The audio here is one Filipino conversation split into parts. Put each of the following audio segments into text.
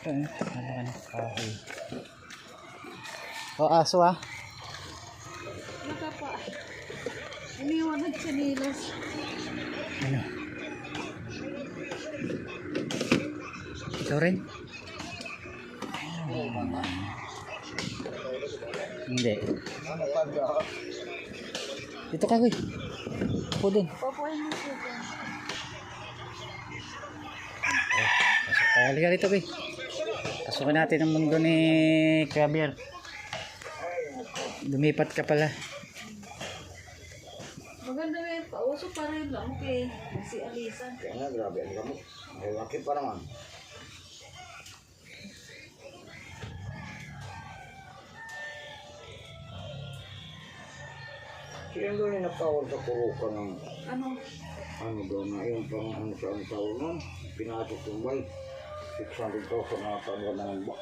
Ano kahoy. O aso ah. Naka pa. Iniwan ng sinilas. Ano? Ito rin? Hindi. Dito ka, Goy. Ako dun. Papuin mo siya dyan. Pasok tayo. Halika rito, Goy. Pasukin natin ang mundo ni Javier. Lumipat ka pala. Maganda nga yung pauso pa rin lang kay si Alisa. Kaya nga, grabe ang gamot. May laki pa naman. Sino doon yung napawal sa kurukan ng Ano? doon na yung pang ano sa ang tawag nun? Pinasok yung bay. 600,000 na tanda na ng box.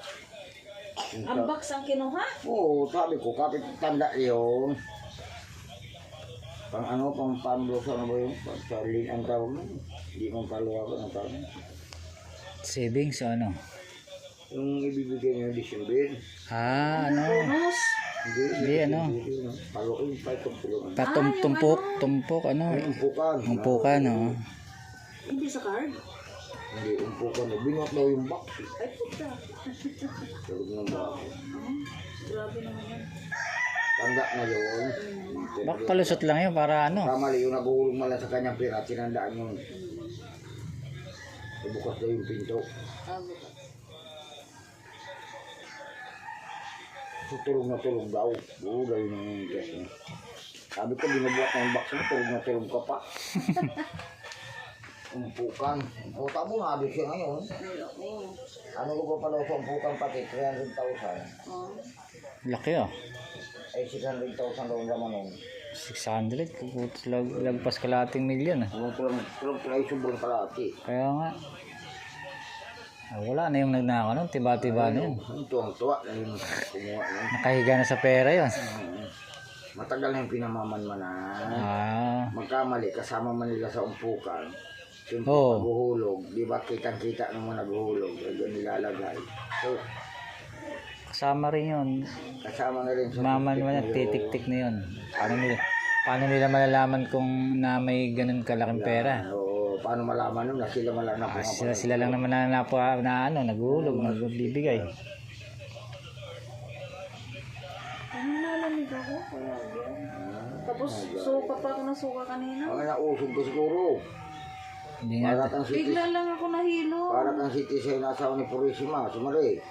Ang box ang kinuha? Oo, sabi ko, kapit tanda yun. Pang ano, pang pamlosa na ba yun? Sa link ang tawag nun. Hindi kong paluwagan ang tawag. Savings o ano? Yung ibibigay niya December. Ah, ano? Bonus? Hindi, ano? Paluin pa itong tulungan. Tumpok, ano? Ay, umpukan. Umpukan, o. Hindi sa card? Hindi, umpukan. Binuot daw yung box. Ay, puta. Tulog ng box. Grabe naman yan. Tanda na yun. Baka palusot lang yun para ano? Kamali yung naguhulog mala sa kanyang pira. Tinandaan yun. Ibukas daw yung pinto. Bukas. Tulog na tulog daw. Oo, daw yun ang test niya. Sabi ko, binubuhat na yung box mo. Tulog na tulog ka pa. Umpukan. O, tabo nga. Abis siya ngayon. Oo. Ano ko pa pala sa umpukan pati? 300,000. Oo. Laki o. Ay, 600,000 daw ang laman nun. 600. Lagpas kalating milyon ah. Tulog pala yung sobrang kalati. Kaya nga. Ah, wala na yung nagnakaw nun. Tiba-tiba na yun. Ito ang tuwa na yung kumuha nun. Nakahiga na sa pera yun. Matagal na yung pinamamanmanan. Ah. Magkamali, kasama man nila sa umpukan. Siyempre, Oo. maghuhulog. Di ba kitang-kita ng mga naghuhulog? Doon nilalagay. So, Kasama rin yun. kasama na rin sa Maman titik mo na na yun. titik-tik na yun. Paano nila malalaman kung na may ganun kalaking pera? Oo, paano malaman nun na sila malaman Ah, sila lang naman na ano, naguhulog, nagbibigay. Ano nalamig ako? Kaya yan. Tapos suka pa ako ng suka kanina. Ang nausog ko siguro. Hindi nga. Para kang city, Bigla lang ako nahilo. para kang citizen na asawa ni Purisima. Sumari.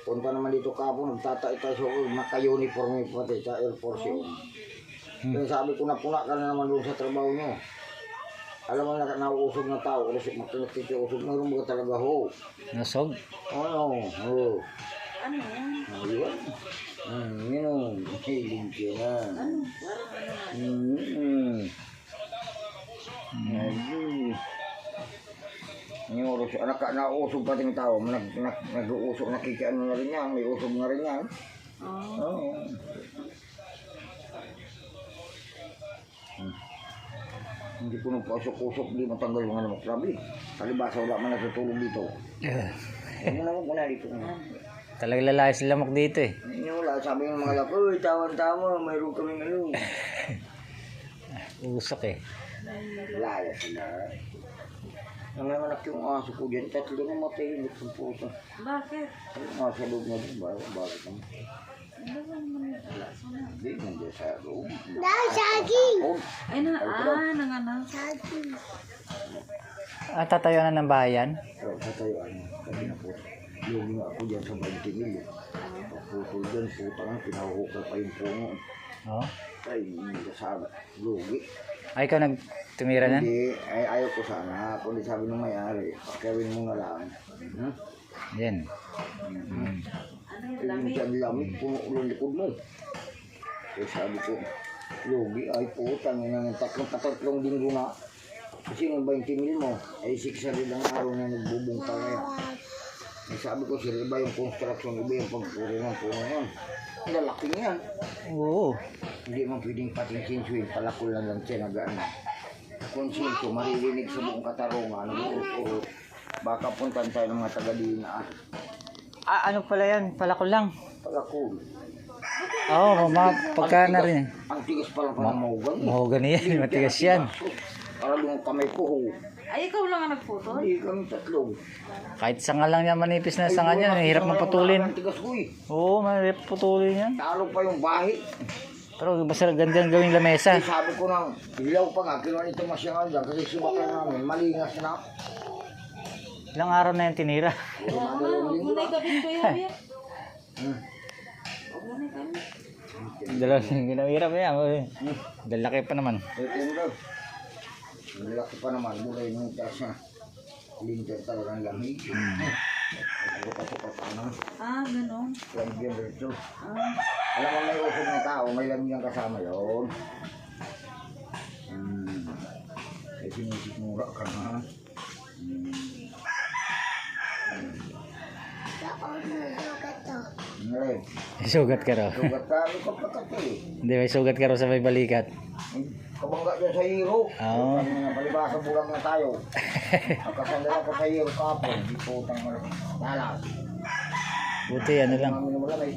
Punta naman dito kapon, nagtatay tayo sa naka-uniform yung pati sa Air Force yun. Kaya sabi ko na puna ka na naman doon sa trabaho nyo. Alam mo na nauusog na tao, kasi magkakit yung usog, mayroon ba talaga ho? Nasog? Ano? Oo. Ano yan? Ayun. Yun. Hiling siya na. Ano? Parang ano na. Ayun. Yung oras, nauusog pa din tao, nag-uusog, nakikiano na rin yan, may usog na rin yan. Oo. Oo. Hindi ko nung pasok-usok, di matanggal mga lamok labi. Palibasa wala man natutulog dito. Huwag mo naman muna dito. Talagang lalaki sila lamok dito eh. Hindi wala, sabi ng mga lako, uy, tawan-tama, mayroon kaming ano. Usok eh. Laya sila. Nanganganak yung aso ko dyan, 3 na matay, hindi kong puso. Bakit? Yung aso loob na din, bakit naman? Ano ba naman yung alas na? Hindi, nandiyan sa loob. Ay, nanganak. Ah, tatayo na ng bayan? Pero tatayuan mo, sabi na po, lugi nga ako dyan sa 20 milyon. Pagputol dyan, putang, pinahuhukal pa yung pungo. Oo. Ay, hindi ka sabi, lugi. Ay, ikaw nagtumira na? Hindi, ay ayaw ko sana, kundi sabi ng may-ari, pakawin mo na lang. Yan. Ano yung Yung lamig? dyan lamig, puno ulang likod mo. Kaya sabi ko, lugi, ay putang, yung tatlong linggo na. Kasi yung 20 mil mo, ay 600 ang araw na nagbubungka na yan. Ay sabi ko, sila iba yung construction, iba yung pagpurungan puno yan. Ang lalaki niyan. Oo. Hindi mo pwedeng pating sinsuin, palakol lang siya nagaan. Kung sinso, maririnig sa buong Katarungan, baka puntan tayo ng mga taga-Dina. ano pala yan? Palakol lang. Palakol. Oo, pagka na rin. Ang tigas pala pala mahugan. Mahogany yan, matigas yan. Para yung kamay ko, ho. Ay, ikaw lang ang nagputol? Hindi kami tatlo. Kahit sanga lang yan, manipis na sanga niya, hirap na putulin. Ang tigas ko eh. Oo, mahirap putulin yan. Talo pa yung bahi. Pero basta ganda ang gawing lamesa. Kasi sabi ko nang, ilaw pa nga, kinuha nito masyangan dyan. Kasi sumakay namin, malingas na. Ilang araw na yan tinira. Puro Wala madalawang na, huwag linggo mo na na. ikabit ko yan. Hmm. Huwag mo na ikabit. Dalawang linggo na hirap yan. Dalaki pa naman. Ito mo daw. Ang laki pa naman, bulay mo yung taas na. Linter talagang lamig. Pagkakapapapa na. Ah, ganun. Lamig dito. Ah, Alam mo may usog na tao, may lamig ang kasama yun. Eh sinisikmura ka na. Ngayon, May sugat ka raw. sugat ka, may kapatati eh. Hindi, may sugat ka raw sa may balikat. Kabangga dyan sa hero. Oo. Palibasa bulang na tayo. Nakasandala ko sa hero kapon. Di po utang talas. Buti, ano lang. Mami mo lang eh.